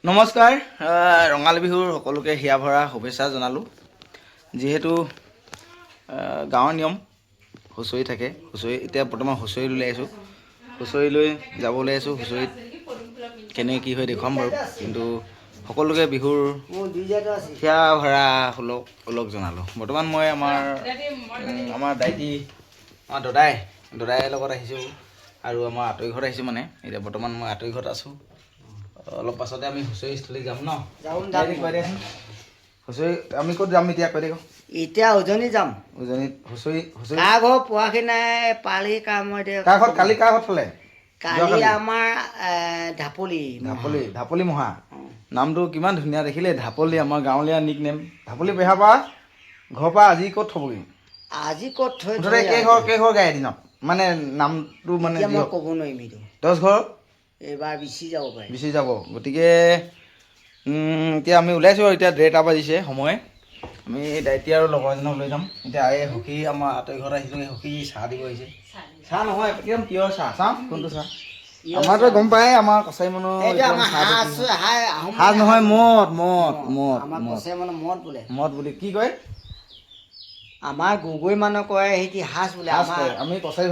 নমস্কাৰ ৰঙালী বিহুৰ সকলোকে হিয়া ভৰা শুভেচ্ছা জনালোঁ। যিহেতু গাঁৱৰ নিয়ম হুঁচৰি থাকে, হুঁচৰি এতিয়া বৰ্তমান হুঁচৰি লৈ আহিছোঁ, হুঁচৰিলৈ যাব লৈ আছোঁ। হুঁচৰিত কেনেকৈ কি হয় দেখুৱাম বাৰু, কিন্তু সকলোকে বিহুৰ হিয়া ভৰা ওলগ জনালোঁ। বৰ্তমান মই আমাৰ দাইটি আমাৰ দদাইৰ লগত আহিছোঁ আৰু আমাৰ আঁতৰি ঘৰত আহিছোঁ। মানে এতিয়া বৰ্তমান মই আঁতৰি ঘৰত আছোঁ। অলপ পাছতে আমি হুঁচৰিস্থলী যাম ন? হুঁচৰি আমি ক'ত যাম এতিয়া কৈ দিয়ক। এতিয়া উজনি যাম। উজনিত হুঁচৰি কাৰ ঘৰ পোৱাহি নাই পালি কাম কাৰ ঘৰত কালি কাৰ ঘৰত থলে? কালি আমাৰ ঢাপলি মহা নামটো কিমান ধুনীয়া দেখিলে। ঢাপলি আমাৰ গাঁৱলীয়া নিক নেম। ঢাপলি পেহাৰ পৰা ঘৰৰ পৰা আজি ক'ত থ'বগৈ? আজি ক'ত থৈ কেইঘৰ গায় এদিনত? মানে নামটো মানে মই ক'ব নোৱাৰিম এইটো। 10 ঘৰ এইবাৰ বেছি যাব। গতিকে এতিয়া আমি ওলাইছোঁ আৰু এতিয়া 1:30 বাজিছে সময়। আমি দায়িত্ব আৰু লগৰ এজনক লৈ যাম। এতিয়া এই সখী আমাৰ আঁতৰি ঘৰত আহিছোঁ। এই সখী চাহ দিব আহিছে। চাহ নহয়, একদম পিয়ৰ চাহ। কোনটো চাহ? আমাৰতো গম পায়, আমাৰ কছাৰী মানুহ সাজ নহয়, মদ বুলি কি কয়? আমাৰ গগৈ মানুহ কয় সেইটো সাজ বোলে। আমি কছাৰী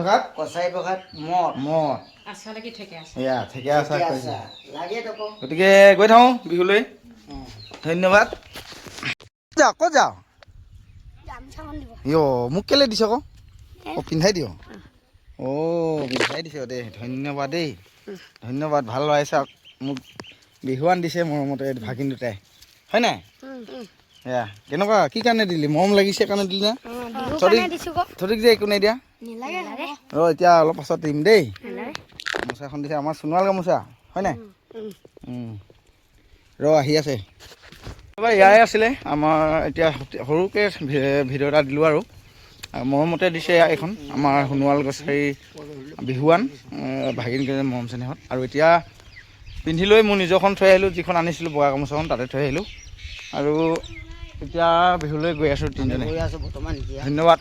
ভাষাত মদ এয়া ঠেকীয়া চাহ কৈছে। গতিকে গৈ থাকোঁ বিহুলৈ। ধন্যবাদ। ক'ত যাওঁ? মোক কেলৈ দিছ আকৌ? পিন্ধাই দিওঁ। পিন্ধাই দিছ দেই, ধন্যবাদ দেই, ধন্যবাদ। ভাল লগাইছে মোক বিহুৱান দিছে মৰমতে ভাগিন দুটাই, হয় নাই? এয়া কেনেকুৱা, কি কাৰণে দিলি? মৰম লাগিছে কাৰণে দিলি না? থটিক যে একো নাই দিয়া। এতিয়া অলপ পাছত দিম দেই। গামোচাখন দিছে, আমাৰ সোণোৱাল গামোচা, হয় নাই? আহি আছে। ইয়াৰে আছিলে আমাৰ। এতিয়া সৰুকৈ ভিডিঅ' এটা দিলোঁ আৰু মৰমতে দিছে। এইখন আমাৰ সোণোৱাল কছাৰী বিহুৱান ভাগিনকেইজনী মৰম চেনেহত। আৰু এতিয়া পিন্ধি লৈ মোৰ নিজৰখন থৈ আহিলোঁ, যিখন আনিছিলোঁ বগা গামোচাখন তাতে থৈ আহিলোঁ। আৰু এতিয়া বিহুলৈ গৈ আছোঁ তিনিজনে। ধন্যবাদ।